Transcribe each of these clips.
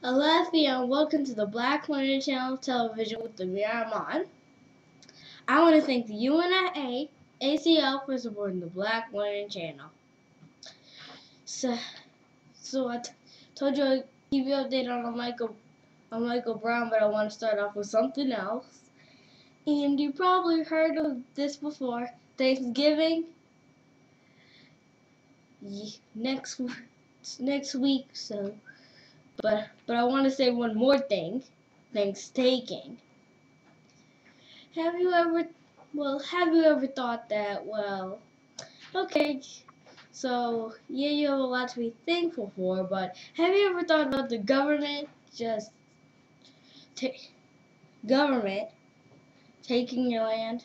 Alethea, and welcome to the Black Learning Channel television with Amira and Aamon. I want to thank the UNA ACL for supporting the Black Learning Channel. So I told you I'd keep you updated on Michael Brown, but I want to start off with something else. And you probably heard of this before. Thanksgiving next week, so. But I want to say one more thing. Thanksgiving. Have you ever thought that, okay, so yeah, you have a lot to be thankful for, but have you ever thought about the government taking your land?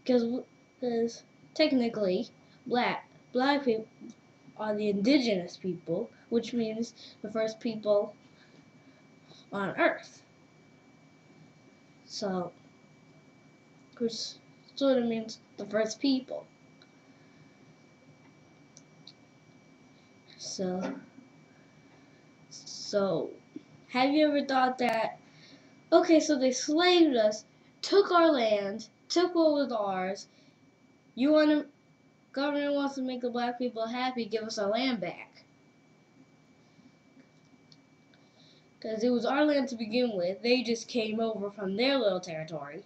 Because technically, black people are the indigenous people, which means the first people on Earth. So, which sort of means the first people. So, have you ever thought that, okay, so they slaved us, took our land, took what was ours, government wants to make the black people happy, give us our land back. Because it was our land to begin with, they just came over from their little territory.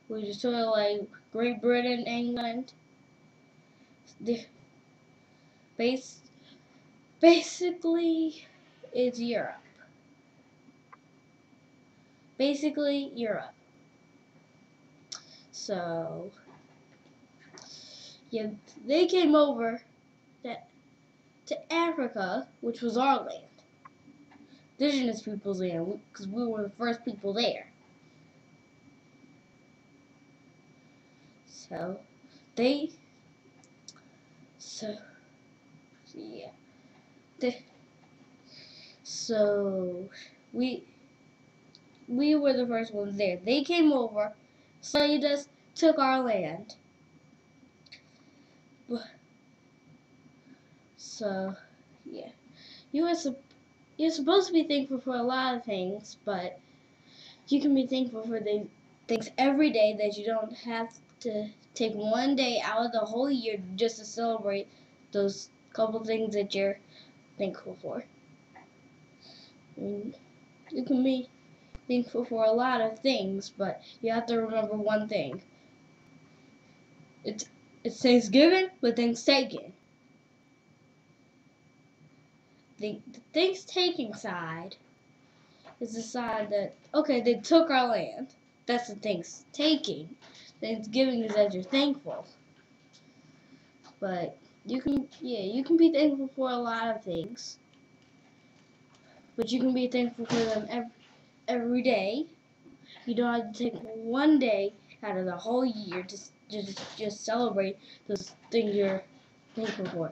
Which is sort of like Great Britain, England. Basically, it's Europe. So, yeah, they came over to Africa, which was our land. Indigenous people's land, because we were the first people there. So, we were the first ones there. They came over, slaved us, took our land. So, yeah. You're supposed to be thankful for a lot of things, but you can be thankful for things every day that you don't have to take one day out of the whole year just to celebrate those couple things that you're thankful for. You can be thankful for a lot of things, but you have to remember one thing. It's Thanksgiving, but Thanksgiving. the things taking side is the side that, okay, they took our land. That's the things taking. Thanksgiving is that you're thankful. But you can be thankful for a lot of things. But you can be thankful for them every day. You don't have to take one day out of the whole year to just celebrate those things you're thankful for.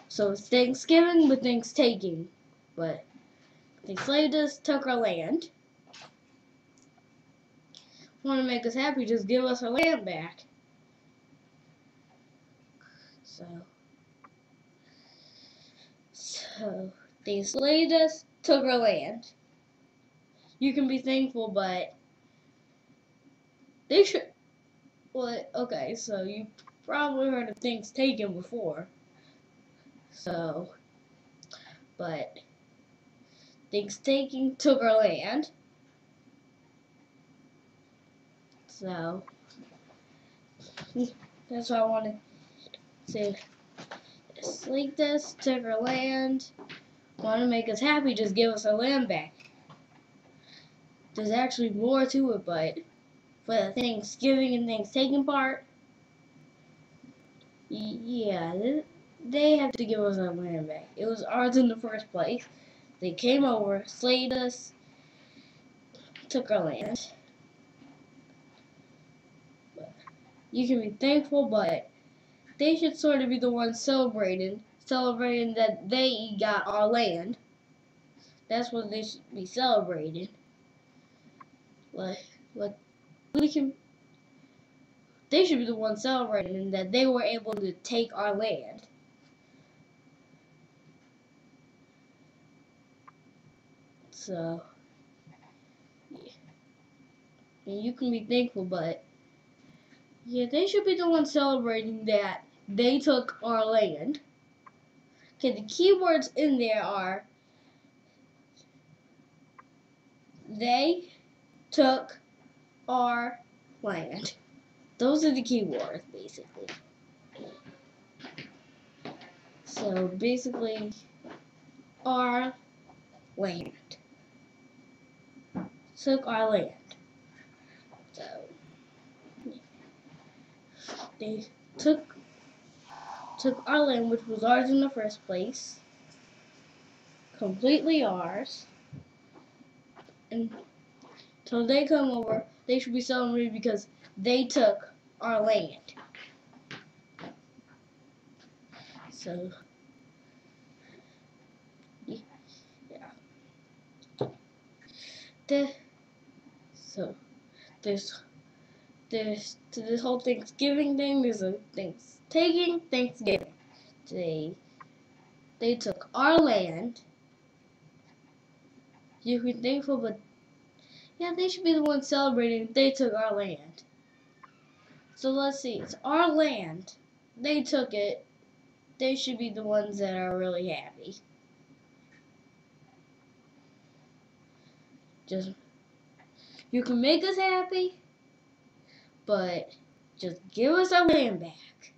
So it's Thanksgiving with things taking. But they enslaved us, took our land. Want to make us happy, just give us our land back. So they enslaved us, took our land. You can be thankful, but they should. Well, okay, so you probably heard of things taken before. So, but things taken took our land. So that's what I want to say. Enslaved us, took our land. Want to make us happy, just give us our land back. There's actually more to it, but for the Thanksgiving and things taken part, yeah, they have to give us our land back. It was ours in the first place. They came over, slayed us, took our land. You can be thankful, but they should sort of be the ones celebrating that they got our land. That's what they should be celebrating. Like they should be the ones celebrating that they were able to take our land. So, yeah. And you can be thankful, but yeah, they should be the ones celebrating that they took our land. Okay, the keywords in there are they took our land. Those are the keywords, basically. So, basically, our land. Took our land. So, they took our land, which was ours in the first place. Completely ours. And until they come over, they should be celebrated because they took our land. So, yeah. So, there's to this whole Thanksgiving thing, there's a Thanksgiving. They took our land. You can be thankful, but yeah, they should be the ones celebrating they took our land. So let's see, it's our land. They took it. They should be the ones that are really happy. Just, you can make us happy, but just give us our land back.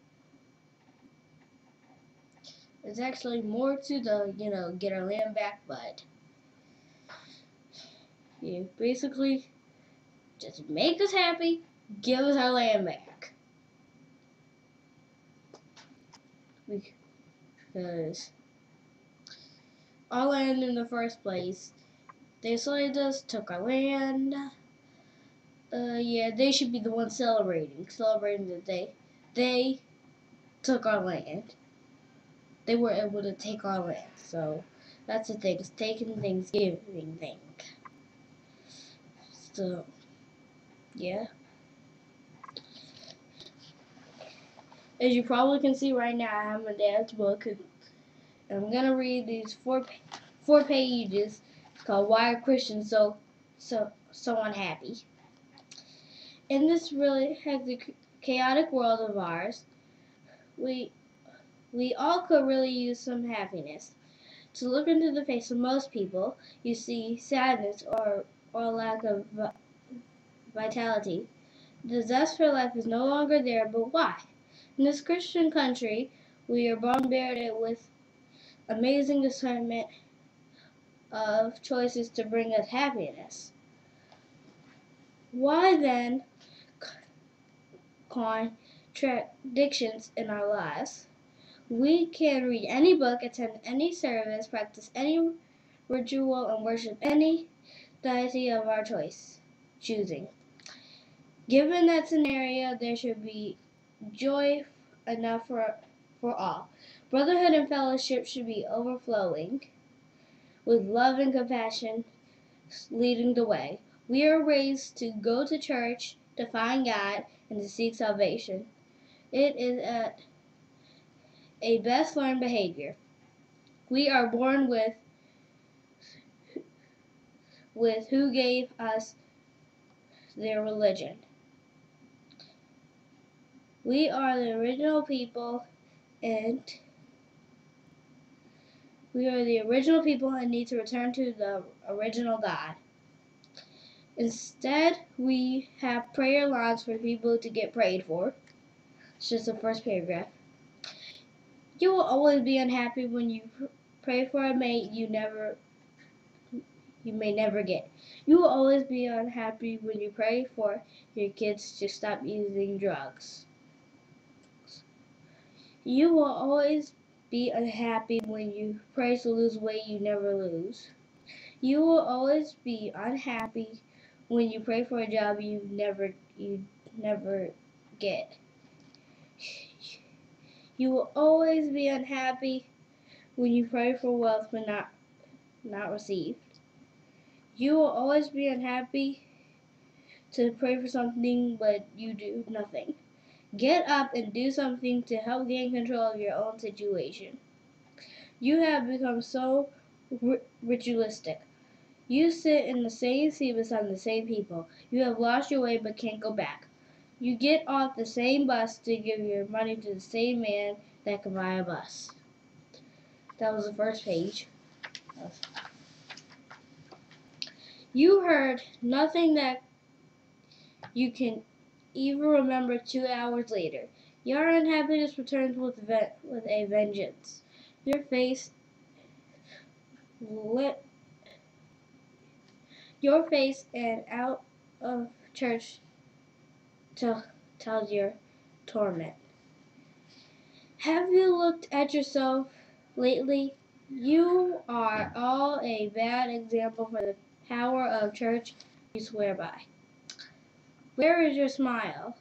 There's actually more to the, get our land back, but yeah, basically, just make us happy, give us our land back. Because our land in the first place, they enslaved us, took our land. Yeah, they should be the ones celebrating that they took our land. They were able to take our land. So that's the thing. It's taking Thanksgiving thing. So yeah. As you probably can see right now, I have my dad's book. And I'm gonna read these four pages. It's called "Why Are Christians So Unhappy?" In this really hectic, chaotic world of ours, we all could really use some happiness. To look into the face of most people, you see sadness or lack of vitality. The zest for life is no longer there, but why? In this Christian country, we are bombarded with amazing assortment of choices to bring us happiness. Why then contradictions in our lives? We can read any book, attend any service, practice any ritual, and worship any deity of our choosing. Given that scenario, there should be joy enough for all. Brotherhood and fellowship should be overflowing, with love and compassion leading the way. We are raised to go to church, to find God, and to seek salvation. It is a best learned behavior. We are born with who gave us their religion. We are the original people and need to return to the original God. Instead, we have prayer lines for people to get prayed for. It's just the first paragraph. You will always be unhappy when you pray for a mate you may never get. You will always be unhappy when you pray for your kids to stop using drugs. You will always be unhappy when you pray to lose weight you never lose. You will always be unhappy when you pray for a job you never get. You will always be unhappy when you pray for wealth but not received. You will always be unhappy to pray for something but you do nothing. Get up and do something to help gain control of your own situation. You have become so ritualistic. You sit in the same seat beside the same people. You have lost your way but can't go back. You get off the same bus to give your money to the same man that can buy a bus. That was the first page. You heard nothing that you can even remember 2 hours later. Your unhappiness returns with a vengeance. Your face and out of church tells your torment. Have you looked at yourself lately? You are all a bad example for the power of church you swear by. Where is your smile?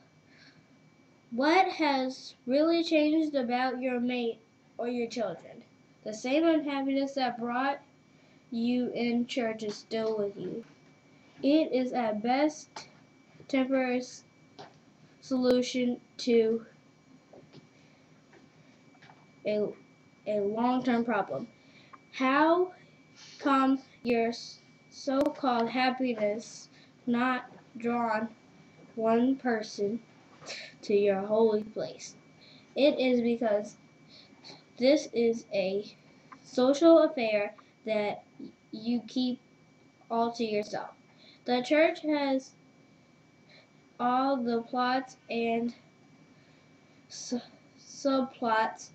What has really changed about your mate or your children? The same unhappiness that brought you in church is still with you. It is at best temporary solution to a long-term problem. How come your so-called happiness not drawn one person to your holy place? It is because this is a social affair that you keep all to yourself. The church has all the plots and subplots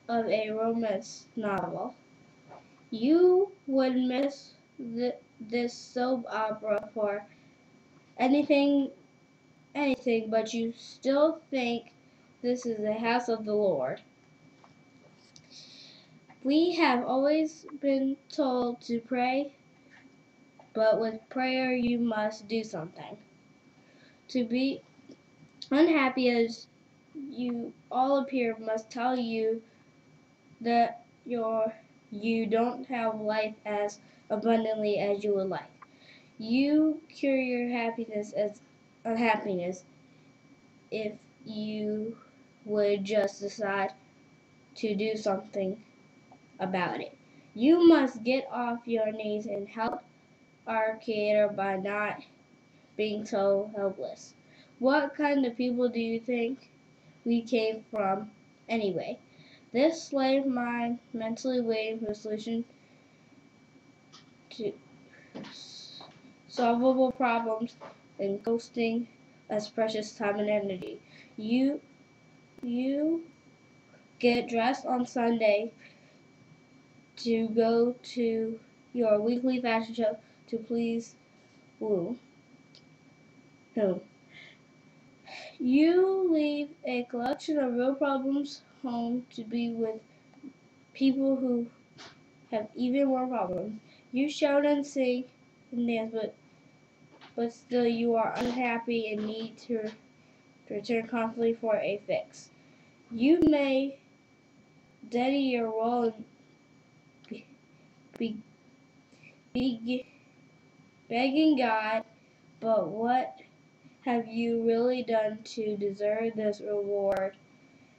of a romance novel. You would miss this soap opera for anything, but you still think this is the house of the Lord. We have always been told to pray, but with prayer you must do something. To be unhappy as you all appear must tell you that you don't have life as abundantly as you would like. You cure your happiness as unhappiness if you would just decide to do something about it. You must get off your knees and help our Creator by not being so helpless. What kind of people do you think we came from anyway? This slave mind mentally waiting for a solution to solvable problems and costing us precious time and energy. You get dressed on Sunday to go to your weekly fashion show to please who? You leave a collection of real problems home to be with people who have even more problems. You shout and sing and dance, but still you are unhappy and need to return constantly for a fix. You may study your role and be begging God, but what have you really done to deserve this reward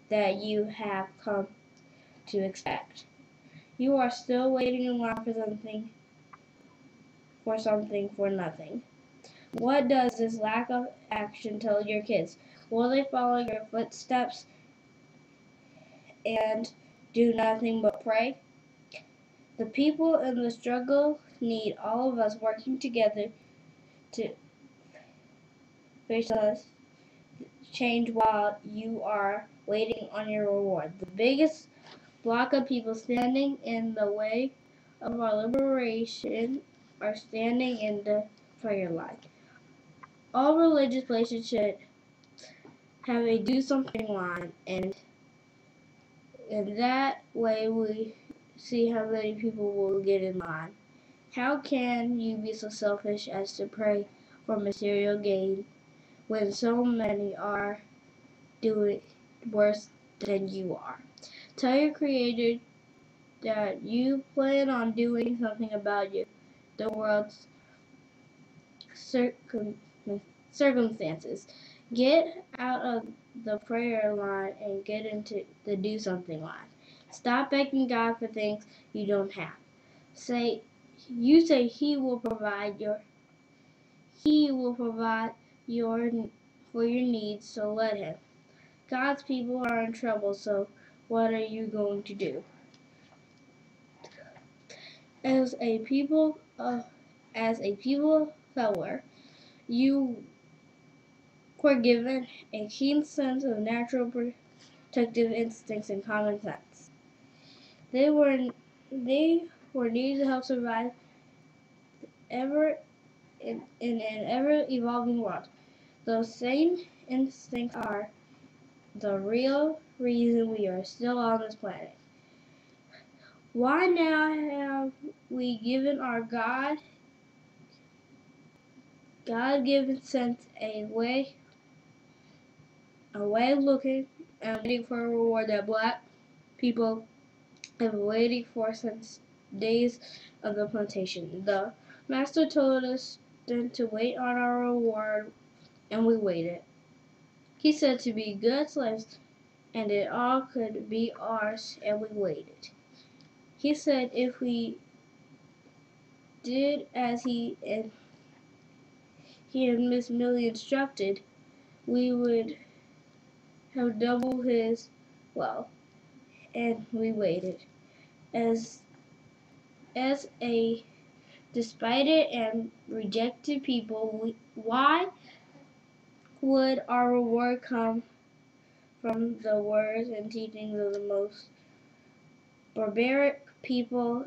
that you have come to expect? You are still waiting in line for nothing. What does this lack of action tell your kids? Will they follow your footsteps and do nothing but pray? The people in the struggle need all of us working together to face us change while you are waiting on your reward. The biggest block of people standing in the way of our liberation are standing in the prayer line. All religious places should have a do something line, and in that way we see how many people will get in line. How can you be so selfish as to pray for material gain when so many are doing worse than you are? Tell your Creator that you plan on doing something about the world's circumstances. Get out of the prayer line and get into the do something line. Stop begging God for things you don't have. You say He will provide your for your needs, so let Him. God's people are in trouble, so what are you going to do? As a people follower, you were given a keen sense of natural protective instincts and common sense. They were needed to help survive in an ever-evolving world. Those same instincts are the real reason we are still on this planet. Why now have we given our God-given sense a way of looking and waiting for a reward that black people have been waiting for since days of the plantation? The Master told us then to wait on our reward, and we waited. He said to be good slaves, and it all could be ours, and we waited. He said if we did as he and Miss Millie instructed, we would have double his wealth, and we waited. As a despised and rejected people, why would our reward come from the words and teachings of the most barbaric people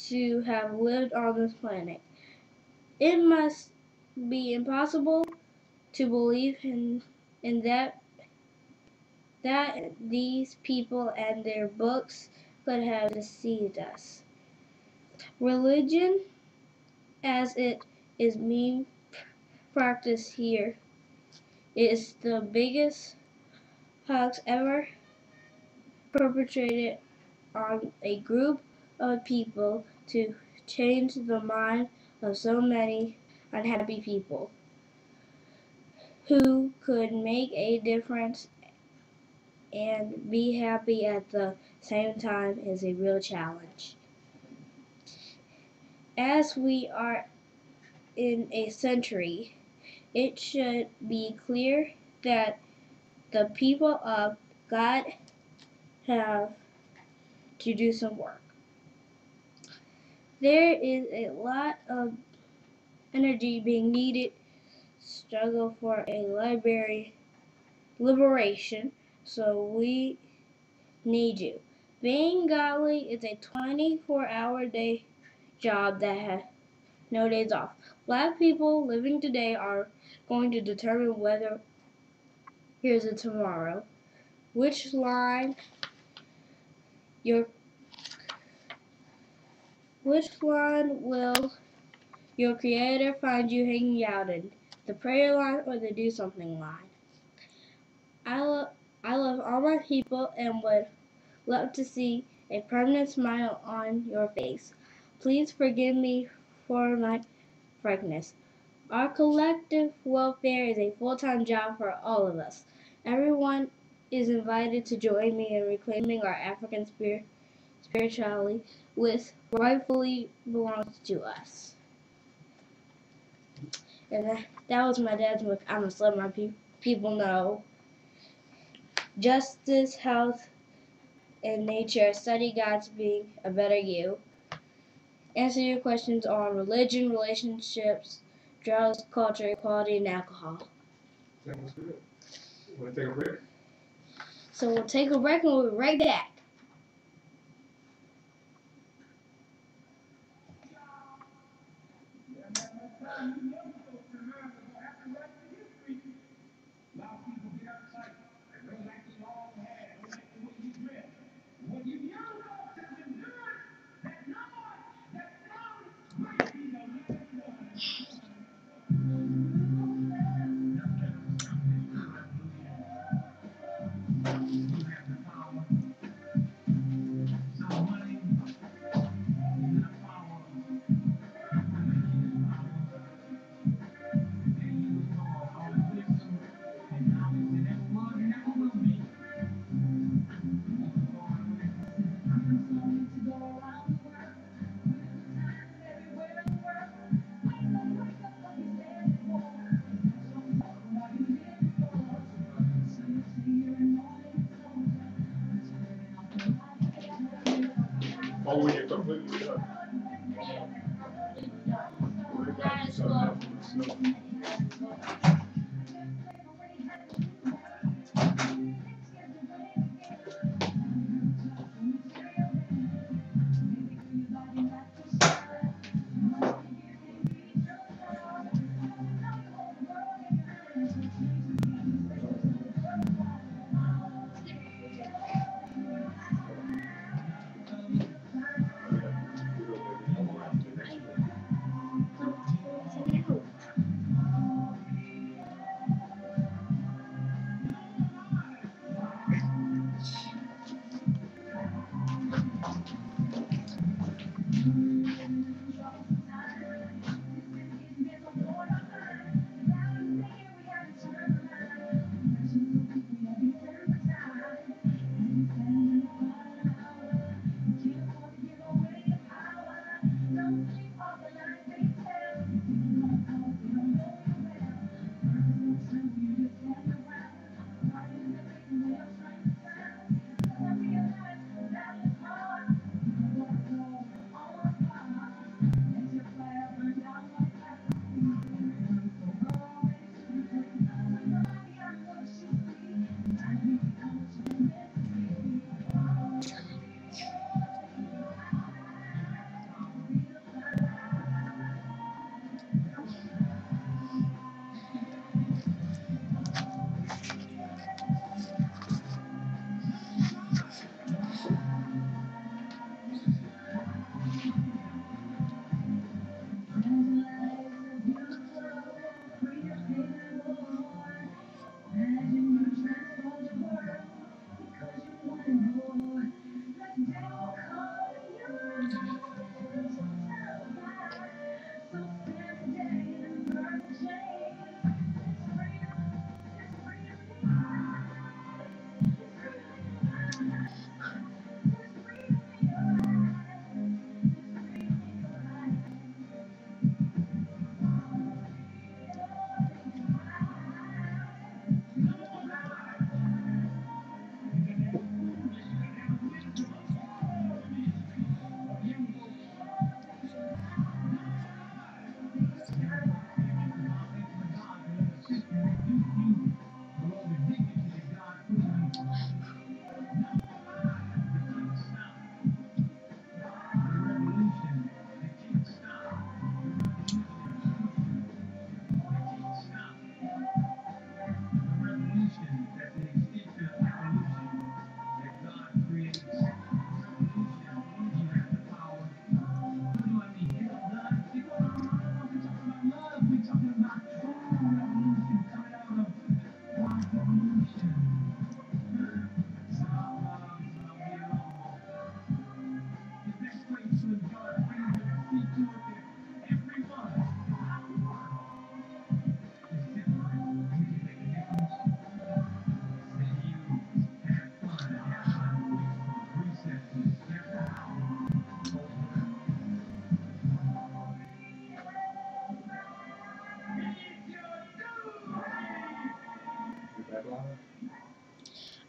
to have lived on this planet? It must be impossible to believe in that these people and their books could have deceived us. Religion, as it is being practiced here, is the biggest hoax ever perpetrated on a group of people to change the mind of so many unhappy people who could make a difference and be happy at the same time is a real challenge. As we are in a century, it should be clear that the people of God have to do some work. There is a lot of energy being needed to struggle for a liberation, so we need you. Being godly is a 24-hour day job that has no days off. Black people living today are going to determine whether here's a tomorrow. Which line your will your creator find you hanging out in? The prayer line or the do something line? I love all my people and would love to see a permanent smile on your face. Please forgive me for my frankness. Our collective welfare is a full-time job for all of us. Everyone is invited to join me in reclaiming our African spirituality, which rightfully belongs to us. And that was my dad's book. I must let my people know. Justice, health, and nature. Study God's being a better you. Answer your questions on religion, relationships, drugs, culture, equality, and alcohol. Sounds good. Want to take a break? So we'll take a break and we'll be right back. Oh, when you're completely done.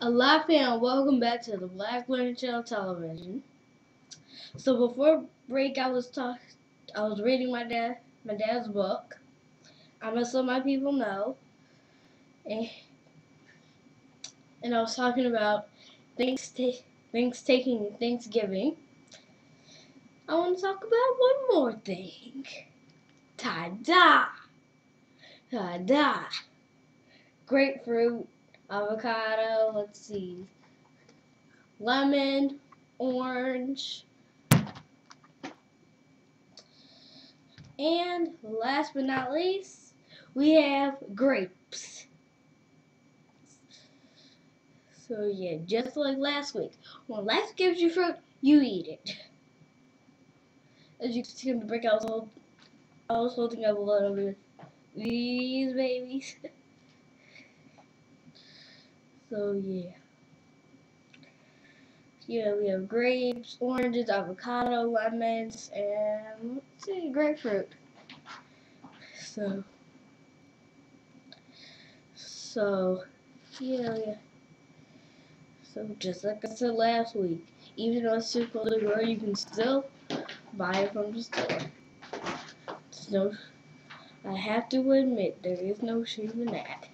Aloha and welcome back to the Black Learning Channel television. So before break, I was reading my dad's book. I'm gonna let my people know, and I was talking about taking Thanksgiving. I want to talk about one more thing. Ta-da! Ta-da! Grapefruit, avocado. Let's see. Lemon, orange, and last but not least, we have grapes. So yeah, just like last week. When life gives you fruit, you eat it. As you can see in the break, I was holding up a little bit of these babies. So yeah. Yeah, we have grapes, oranges, avocado, lemons, and let's see, grapefruit. So yeah. So just like I said last week, even though it's too cold to grow, you can still buy it from the store. I have to admit, there is no shame in that.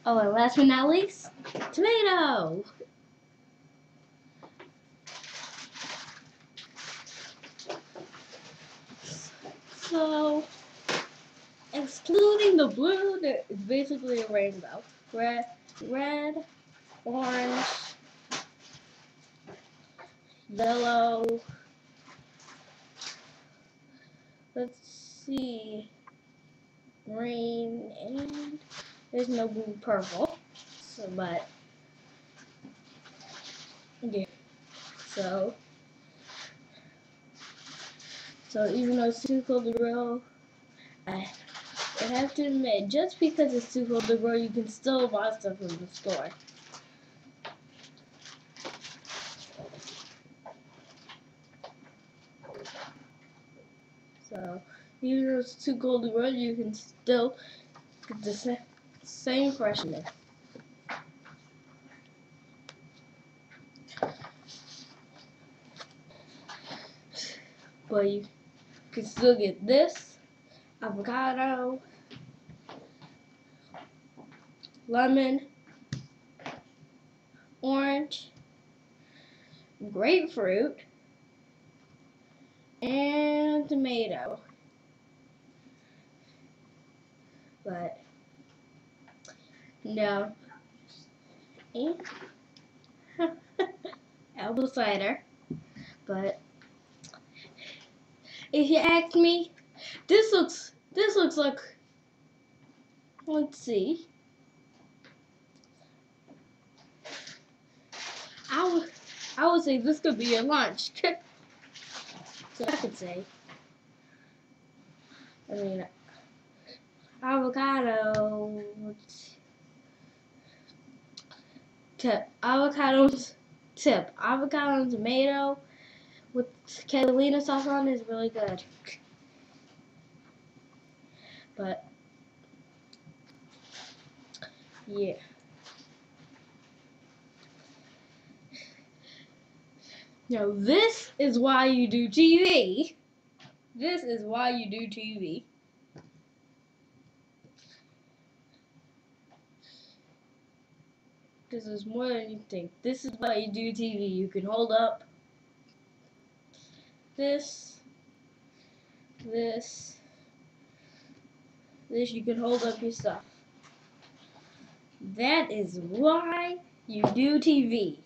Oh, and last but not least, tomato. So, excluding the blue, it's basically a rainbow. Red, orange, yellow. Let's see, green, and there's no blue, purple. So, but yeah. So even though it's too cold to grow, I have to admit, just because it's too cold to grow, you can still buy stuff from the store. So even though it's too cold to grow, you can still get the same freshness. But you can still get this, avocado, lemon, orange, grapefruit, and tomato. But no, and apple cider. But if you ask me, this looks like, let's see. I would say this could be your lunch. So I could say. I mean, avocado. Avocado and tomato with Catalina sauce on is really good. But yeah. Now this is why you do TV. This is why you do TV. Because there's more than you think. This is why you do TV. You can hold up this, you can hold up your stuff. That is why you do TV.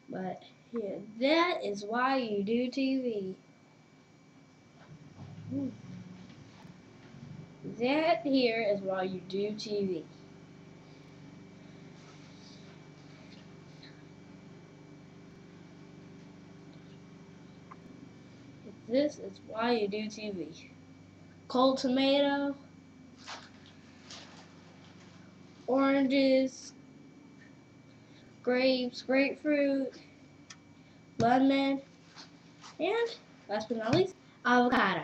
But yeah, that is why you do TV. That here is why you do TV. This is why you do TV. Cold tomato, oranges, grapes, grapefruit, lemon, and last but not least, avocado.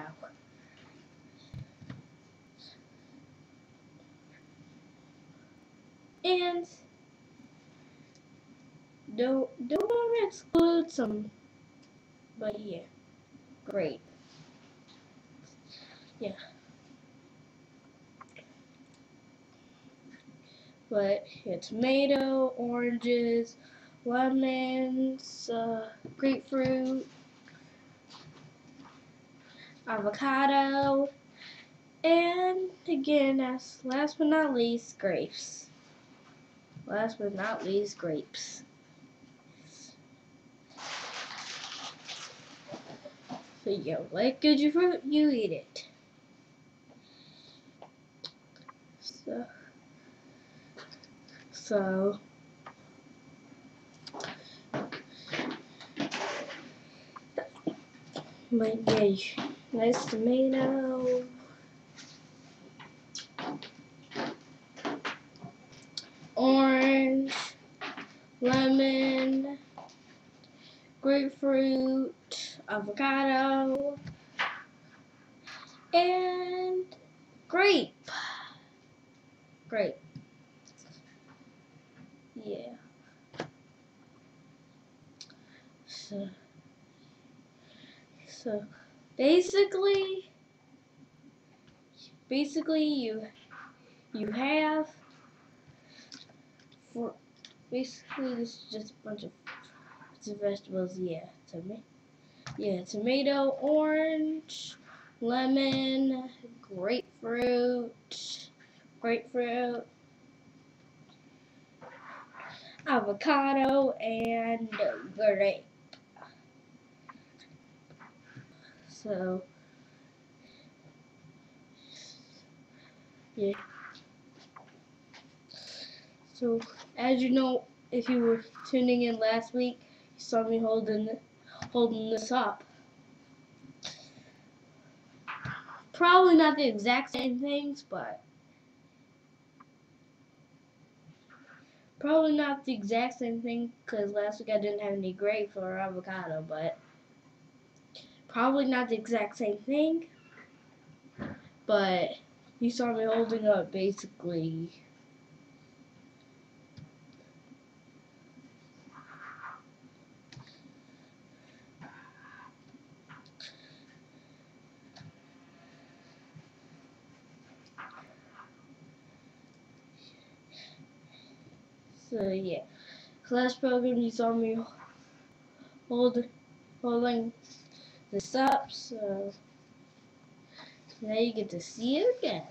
And don't want to exclude some, but yeah, great. Yeah. But yeah, tomato, oranges, lemons, grapefruit, avocado, and again, as last but not least, grapes. Last but not least, grapes. So yeah, like good your fruit, you eat it. So but yeah, nice tomato, orange, lemon, grapefruit, avocado, and grape. Grape. Yeah. So basically you have for basically this is just a bunch of vegetables. Yeah, tomato, orange, lemon, grapefruit, avocado, and grape. So yeah. So as you know, if you were tuning in last week, you saw me holding this up. Probably not the exact same things, but probably not the exact same thing because last week I didn't have any grapes or avocado, but probably not the exact same thing. But you saw me holding up basically. So yeah, last program you saw me holding this up, so now you get to see it again.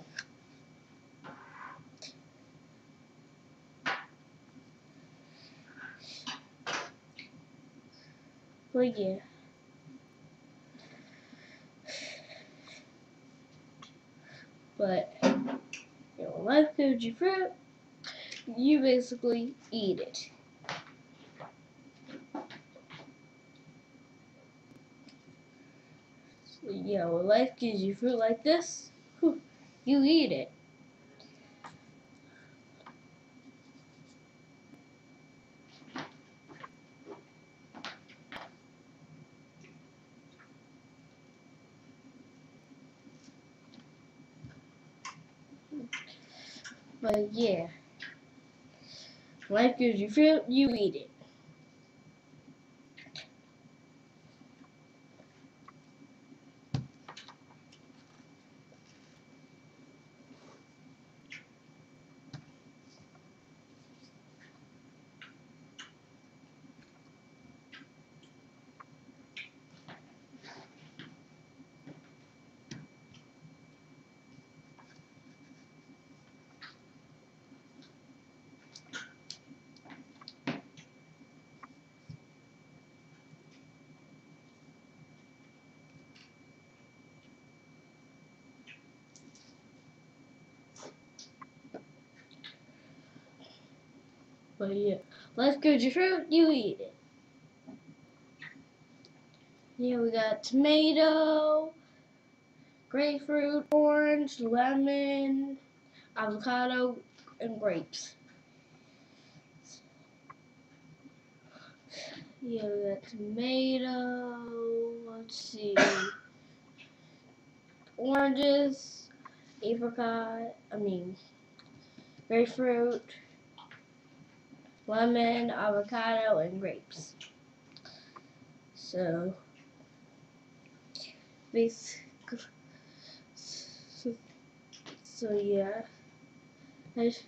But yeah. But you know, life gives you fruit, you basically eat it. So yeah, when life gives you fruit like this, you eat it. But yeah, life gives you fruit, you eat it. But yeah, life gives you fruit, you eat it. Yeah, we got tomato, grapefruit, orange, lemon, avocado, and grapes. Yeah, we got tomato. Let's see. Oranges, grapefruit, lemon, avocado, and grapes. So, basically, yeah. If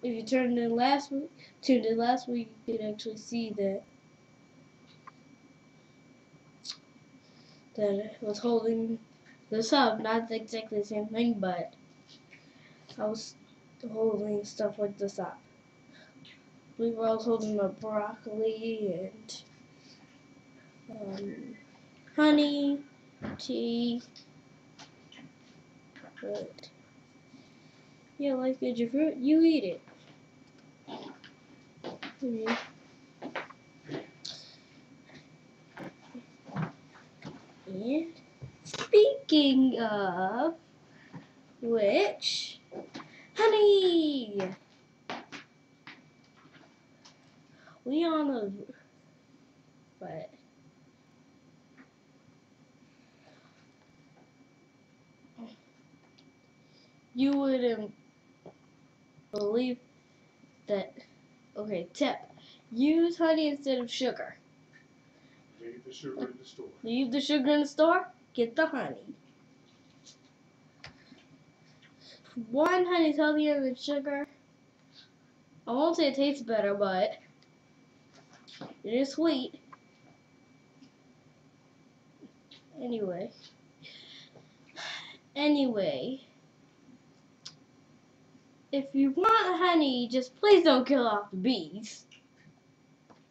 you tuned in last week, you could actually see that it was holding this up. Not exactly the same thing, but I was holding stuff like this up. We were also holding up broccoli and honey, tea. But yeah, like your fruit, you eat it. Mm. And speaking of which, honey, we on the but you wouldn't believe that. Okay, tip: use honey instead of sugar. Leave the sugar in the store. Leave the sugar in the store. Get the honey. One, honey's healthier than sugar. I won't say it tastes better, but it is sweet. Anyway, if you want honey, just please don't kill off the bees.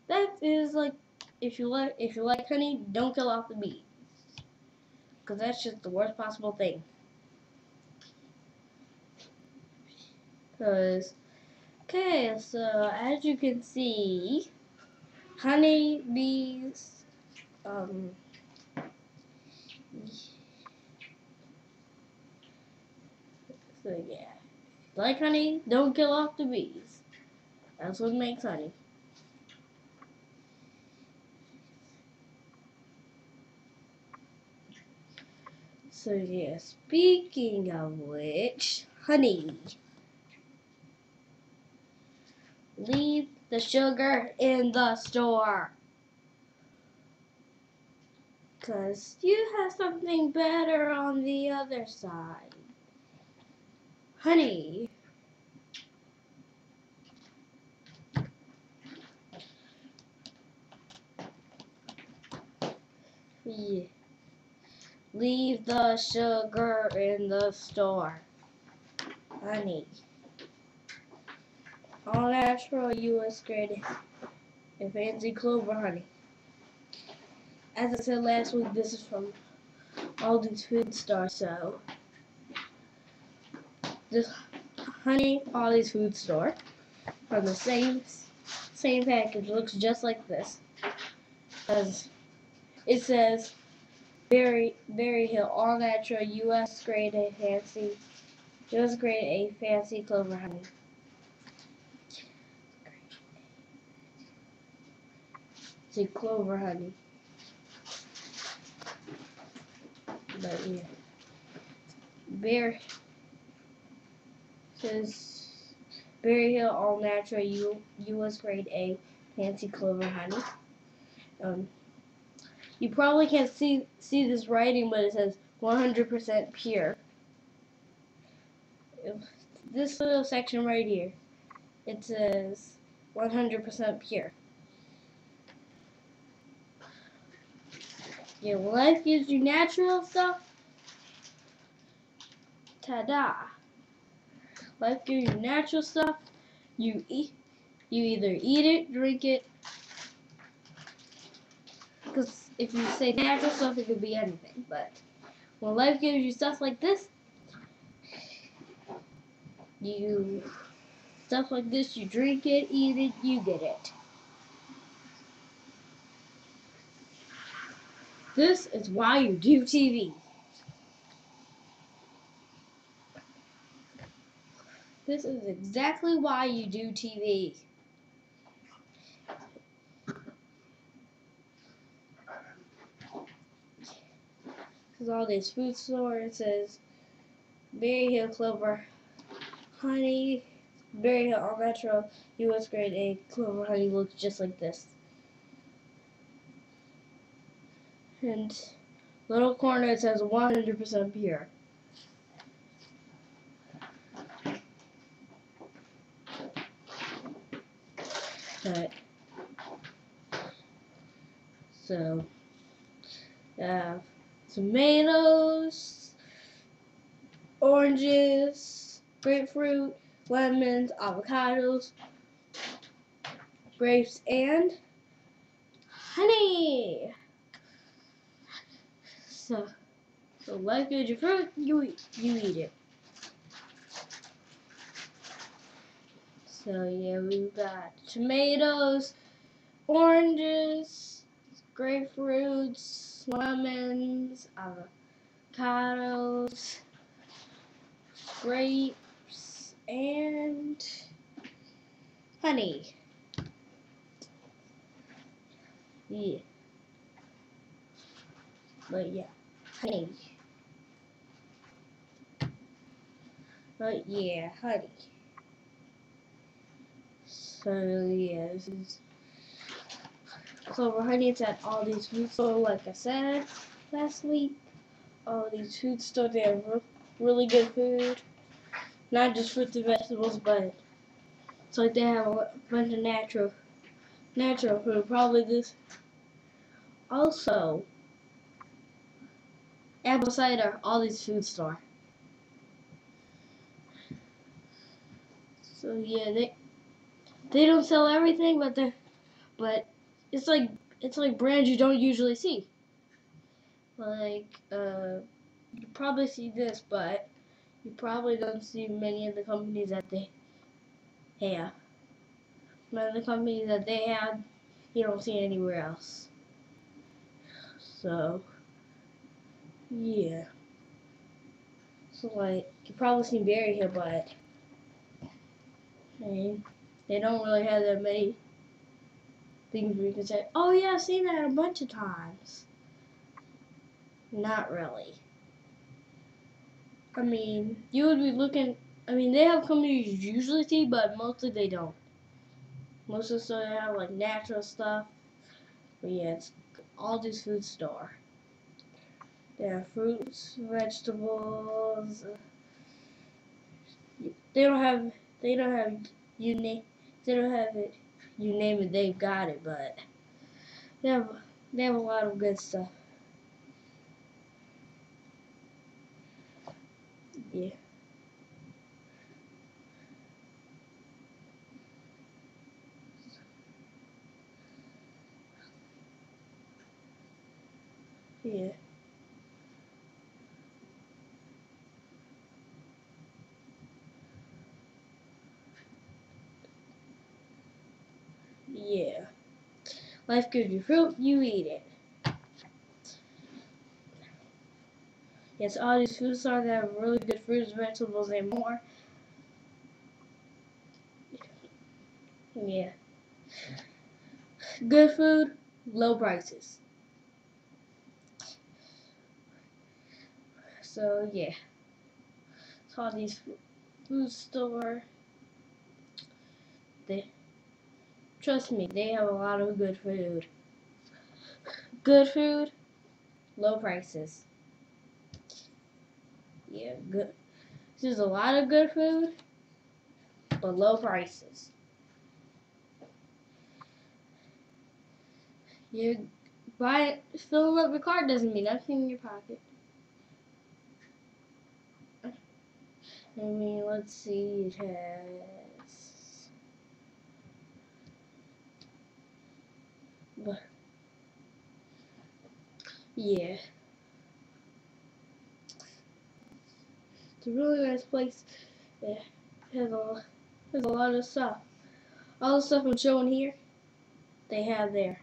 That is like, if you like honey, don't kill off the bees, because that's just the worst possible thing. Because, okay, so as you can see, honey bees, so yeah, like honey, don't kill off the bees. That's what makes honey. So yeah, speaking of which, honey. Leave the sugar in the store. Because you have something better on the other side. Honey. Yeah. Leave the sugar in the store. Honey. All natural US grade and fancy clover honey. As I said last week, this is from Aldi's Food Store, so this honey, Aldi's Food Store, from the same package, looks just like this. As it says Berry Hill all natural US grade A fancy clover honey. See, clover honey. But yeah. Says Berry Hill all natural US grade A fancy clover honey. You probably can't see this writing, but it says 100% pure. This little section right here, it says 100% pure. Yeah, life gives you natural stuff. Ta-da! Life gives you natural stuff. You either eat it, drink it. Because if you say natural stuff, it could be anything. But when life gives you stuff like this, you drink it, eat it, you get it. This is why you do TV. This is exactly why you do TV. There's all these food stores. It says Berry Hill Clover Honey. Berry Hill All Natural U.S. Grade A Clover Honey looks just like this. And little corner it says 100% pure. But, so, tomatoes, oranges, grapefruit, lemons, avocados, grapes, and honey. So like your fruit, you eat it. So yeah, we've got tomatoes, oranges, grapefruits, lemons, avocados, grapes, and honey. Yeah. But yeah, honey. But yeah, honey. So yeah, this is Clover Honey. It's at all these food stores, like I said last week. All these food stores, they have really good food. Not just fruits and vegetables, but it's like they have a bunch of natural food. Probably this. Also, apple cider, all these food stores. So yeah, they don't sell everything, but it's like brands you don't usually see. Like you probably see this, but you probably don't see many of the companies that they have. Many of the companies that they have, you don't see anywhere else. So yeah. So like you probably seen Berry here, but I mean, they don't really have that many things where you can say, oh yeah, I've seen that a bunch of times. Not really. I mean, you would be looking, I mean, they have companies you usually see, but mostly they don't. Most of the stores have like natural stuff. But yeah, it's all these food store. They have fruits, vegetables. They don't have you name they don't have it you name it, they've got it, but they have a lot of good stuff. Yeah. Yeah. Yeah. Life gives you fruit, you eat it. Yes, all these food stores that have really good fruits, vegetables, and more. Yeah. Good food, low prices. So yeah. So all these food store, they trust me, they have a lot of good food. Good food, low prices. Yeah, good. There's a lot of good food, but low prices. You buy it, filling up your card doesn't mean nothing in your pocket. I mean, let's see, it has, but yeah, it's a really nice place. It has a lot of stuff. All the stuff I'm showing here, they have there.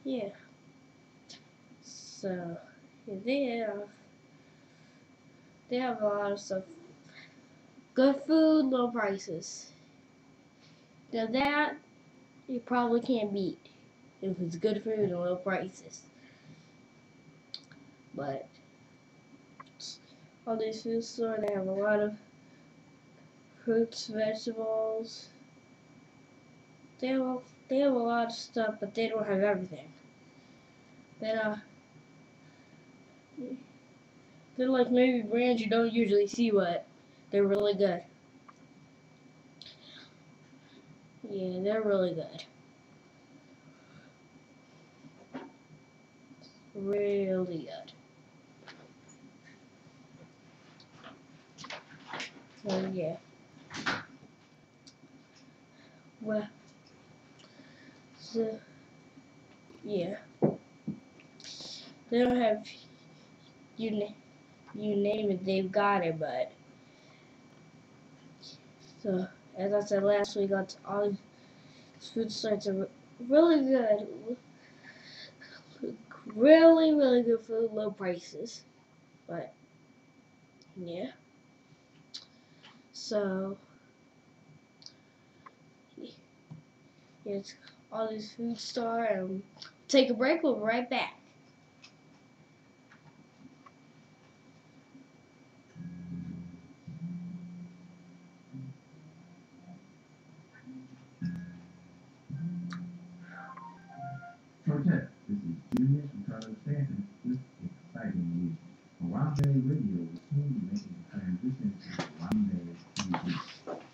Yeah. So yeah, they have a lot of stuff. Good food, low prices. Now that you probably can't beat if it's good food and low prices. But all these food stores, they have a lot of fruits, vegetables. They have a lot of stuff, but they don't have everything. They're like maybe brands you don't usually see, but they're really good. Yeah, they're really good. Really good. So yeah. Well, so yeah. They don't have you name it, they've got it, but so as I said last week, all these food stores are really good. Really, really good food, low prices. But yeah. So it's all these food store and take a break, we'll be right back. Protest. This is Junior from Color Stanton with exciting news. Harambe Radio will soon be making the transition to Harambe TV.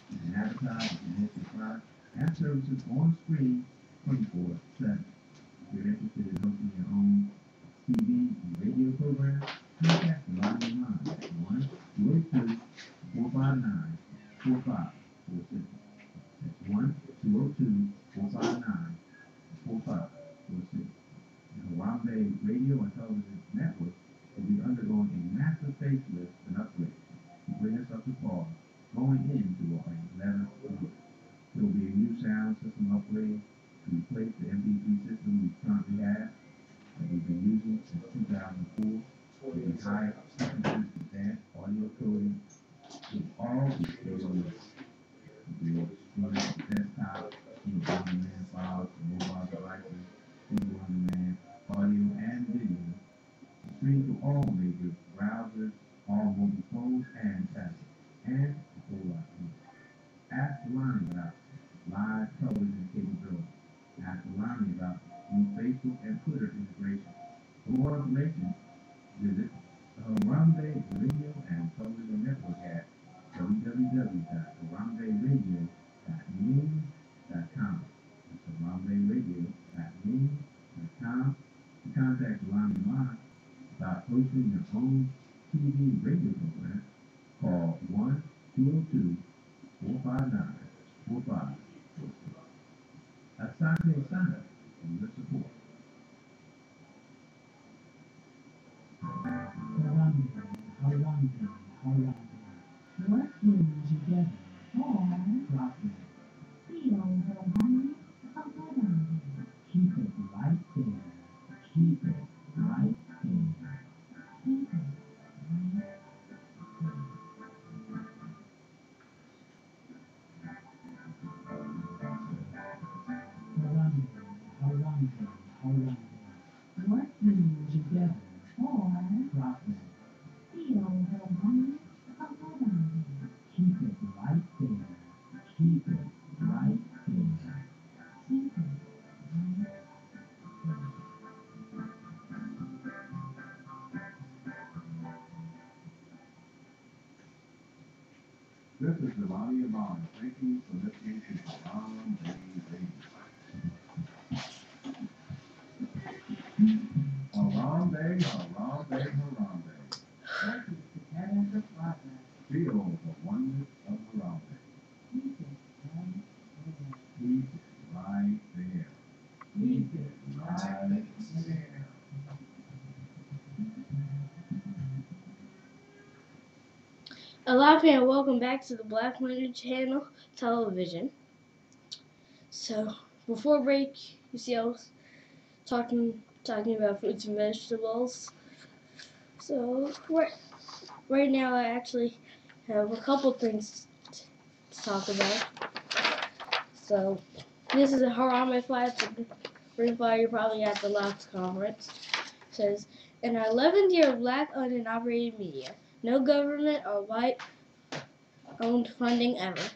You can advertise and connect your product and services on screen 24/7. If you're interested in hosting your own TV and radio program, contact the line at 1-202-459-4546. That's 1-202-459-4546. The Harambe Radio and Television Network will be undergoing a massive facelift and upgrade to bring us up to par going into our 11th year. There will be a new sound system upgrade to replace the MP3 system we currently have that we've been using since 2004 with the high frequency advanced audio coding. It will all be stable. You'll be able to stream desktop, on-demand files from mobile devices, on-demand audio and video, stream to all major browsers, all mobile phones and tablets, and a whole lot more. Ask Lonnie about live television capability. Ask Lonnie about new Facebook and Twitter integration. For more information, visit the Harambe Radio and Television Network at www.haramberadio.news.com. That's haramberadio.news.com. To contact Lonnie Line about hosting your own TV radio program, call 1-202-459-4546. Asante Sana for your support. Harambe. Working together or dropping. Feel the harmony of Harambe. Keep it right there. Keep it right there. Keep it right Harambe. Working together or dropping. Feel the harmony of Harambe. Keep it right there. Keep it right there. Keep it right This is Jelani Aamon. Thank you for listening to Harambe Radio. Harambe. Feel the wonders of Harambe. Keep it right there. Keep it right there. Aloha and welcome back to the Black Lantern Channel Television. So before break, you see I was talking about fruits and vegetables. So right now I actually have a couple things to talk about. So this is a Harambe flag. It's a green flag you're probably at the last conference. It says, in our 11th year of black-owned and operated media, no government or white-owned funding ever.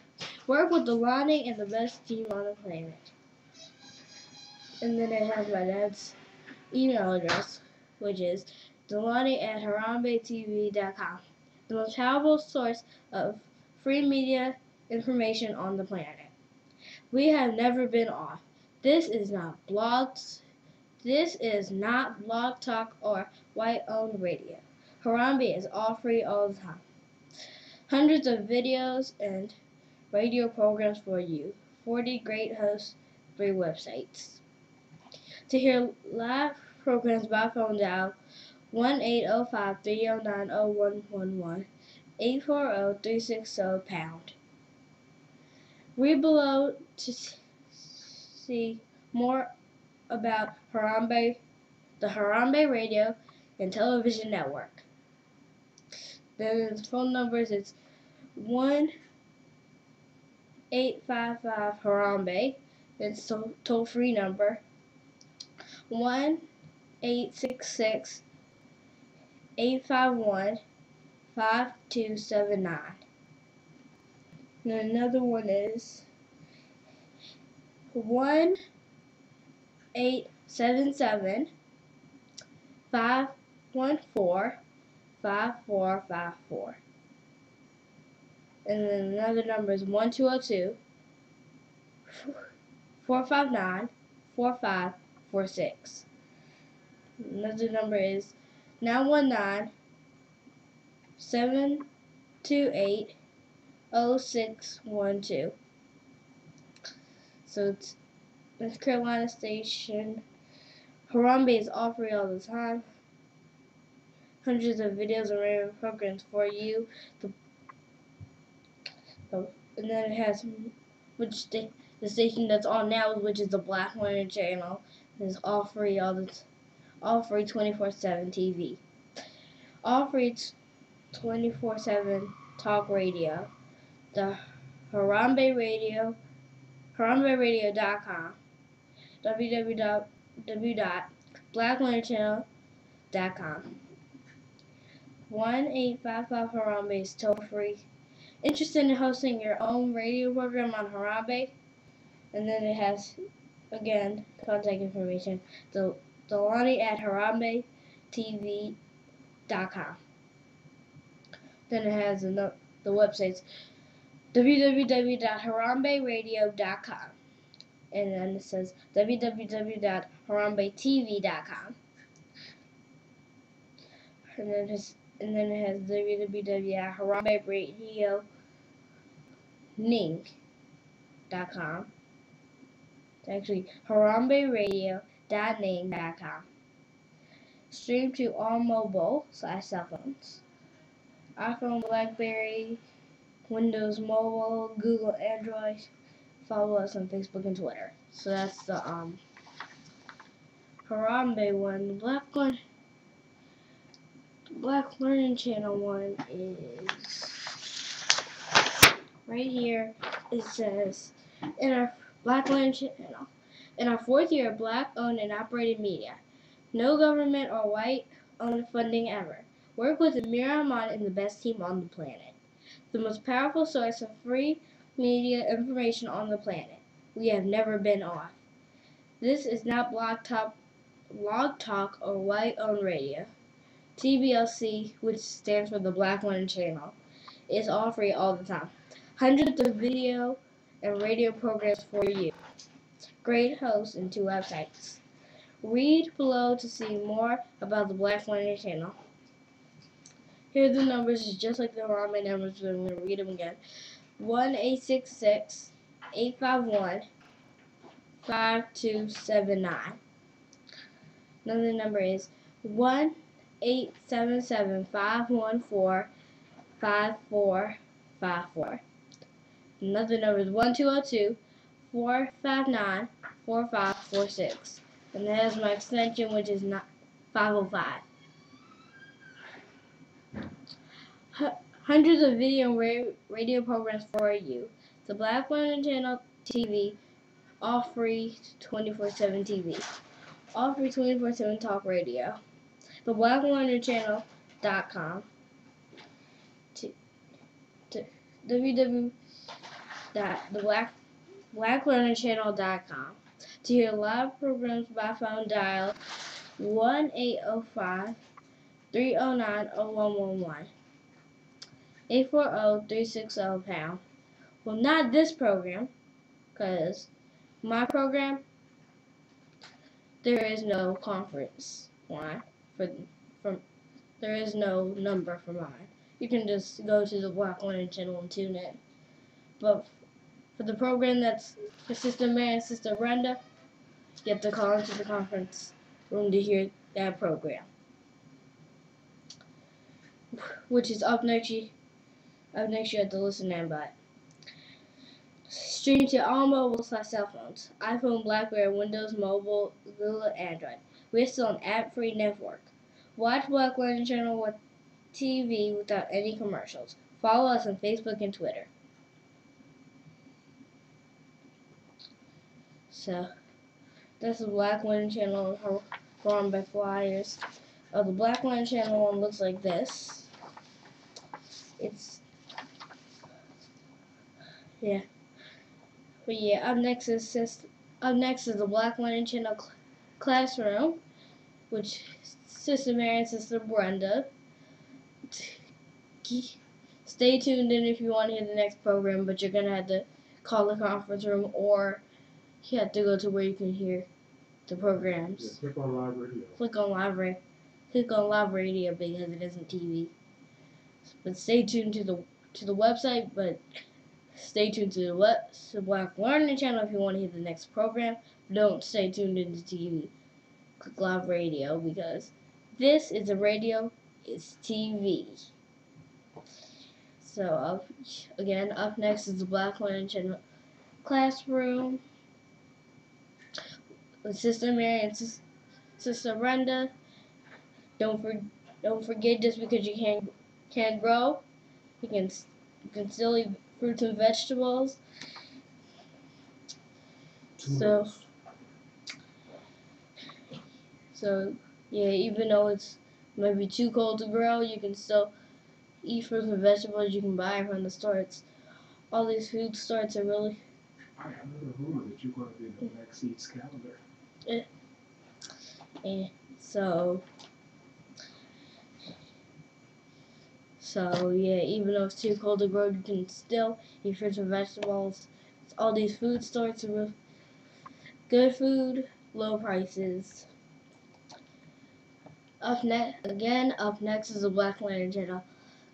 Work with Delani and the best team on the planet. And then it has my dad's email address, which is delani@harambetv.com. The most powerful source of free media information on the planet. We have never been off. This is not Blog Talk or white-owned radio. Harambe is all free all the time. Hundreds of videos and radio programs for you. 40 great hosts, 3 websites. To hear live programs by phone, dial 1-805-309-0111, 840-360-pound. Read below to see more about Harambe, the Harambe Radio and Television Network. Then the phone numbers is 1-855-HARAMBE. It's a toll-free number. 1-866-851-5279. And another one is 1-877-514-5454. And then another number is 1202-459-4546. Another number is 919-728-0612. So it's North Carolina station. Harambe is all free all the time. Hundreds of videos and radio programs for you. And then it has the station that's on now, which is the Black Lantern channel. It's all free 24/7 TV. All free 24/7 talk radio. The Harambe Radio, HarambeRadio.com, www.blacklanterchannel.com. 1-855-HARAMBE is toll free. Interested in hosting your own radio program on Harambe? And then it has, again, contact information. Delani@harambetv.com. Then it has the websites www.haramberadio.com. And then it says www.harambetv.com. And then it has www.haramberadioning.com. It's actually haramberadio.ning.com. Stream to all mobile/cell phones. iPhone, BlackBerry, Windows Mobile, Google, Android. Follow us on Facebook and Twitter. So that's the Harambe one. The Black Learning Channel one is right here. It says, in our Black Learning Channel, in our 4th year of black-owned and operated media, no government or white-owned funding ever. Work with Amira, Aamon, and the best team on the planet. The most powerful source of free media information on the planet. We have never been off. This is not Blog Talk or white-owned radio. TBLC, which stands for the Black Lantern Channel, is all free all the time. Hundreds of video and radio programs for you. Great hosts and 2 websites. Read below to see more about the Black Lantern Channel. Here are the numbers, just like the Harambe numbers, but I'm going to read them again. 1-866-851-5279. Another number is 1-877-514-5454. Another number is 1202-459-4546. And there's my extension, which is 505. Hundreds of video and radio programs for you. The Black Lantern Channel TV, all free 24/7 TV, all free 24/7 talk radio, the BlackLearnerChannel.com, to www.theblacklearnerchannel.com. To hear live programs by phone, dial 1-805-309-0111, 840-360-pound. Well, not this program, because my program, there is no conference line there is no number for mine. You can just go to the Black Learner channel and tune in. But for the program that's for Sister Mary and Sister Brenda, you have to call into the conference room to hear that program, which is up next. You have to listen in, but stream to all mobile/cell phones: iPhone, BlackBerry, Windows Mobile, Google, Android. We're still an ad-free network. Watch Black Learning Channel with TV without any commercials. Follow us on Facebook and Twitter. So, that's the Black Learning Channel run by flyers. The Black Learning Channel one looks like this. But yeah, up next is the Black Learning Channel classroom, which Sister Mary and Sister Brenda. Stay tuned in if you want to hear the next program, but you're gonna have to call the conference room, or you have to go to where you can hear the programs. Yeah, click on live radio. Click on live radio because it isn't TV. But stay tuned to the website. But stay tuned to the Black Learning Channel if you want to hear the next program. Don't stay tuned into TV. Click live radio because this is a radio. It's TV. So up next is the Black Learning Channel classroom with Sister Mary and Sister Brenda. Don't forget, just because you can't grow, you can still eat fruits and vegetables. So yeah, even though it's maybe too cold to grow, you can still eat fruits and vegetables you can buy from the store. All these food stores are really. I have another rumor that you're going to be in the Black Seeds calendar. And so yeah, even though it's too cold to grow, you can still eat fruits and vegetables. All these food stores are really good food, low prices. Up next is the Black Learning Channel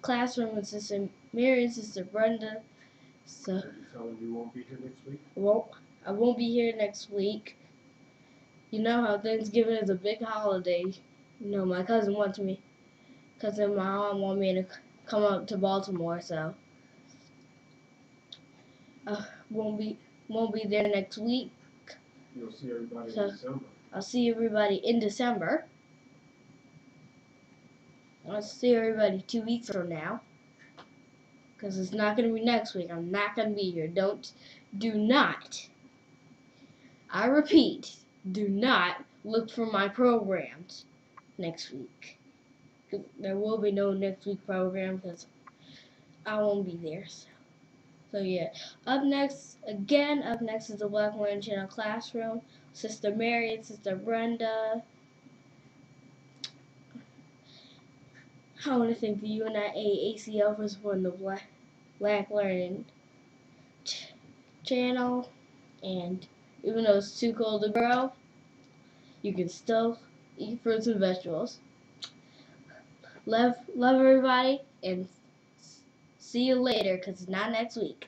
classroom with Sister Mary and Sister Brenda. So Are you telling me you won't be here next week? I won't be here next week. You know how Thanksgiving is a big holiday. You know, my cousin and my mom want me to come up to Baltimore, so won't be there next week. You'll see everybody in December. I'll see everybody in December. I'll see everybody 2 weeks from now. Because it's not going to be next week. I'm not going to be here. Do not, I repeat, do not look for my programs next week. There will be no next week program because I won't be there. So yeah, up next is the Black Learning Channel classroom. Sister Mary and Sister Brenda. I want to thank the UNIA ACL for supporting the Black Learning Channel. And even though it's too cold to grow, you can still eat fruits and vegetables. Love everybody, and see you later, because it's not next week.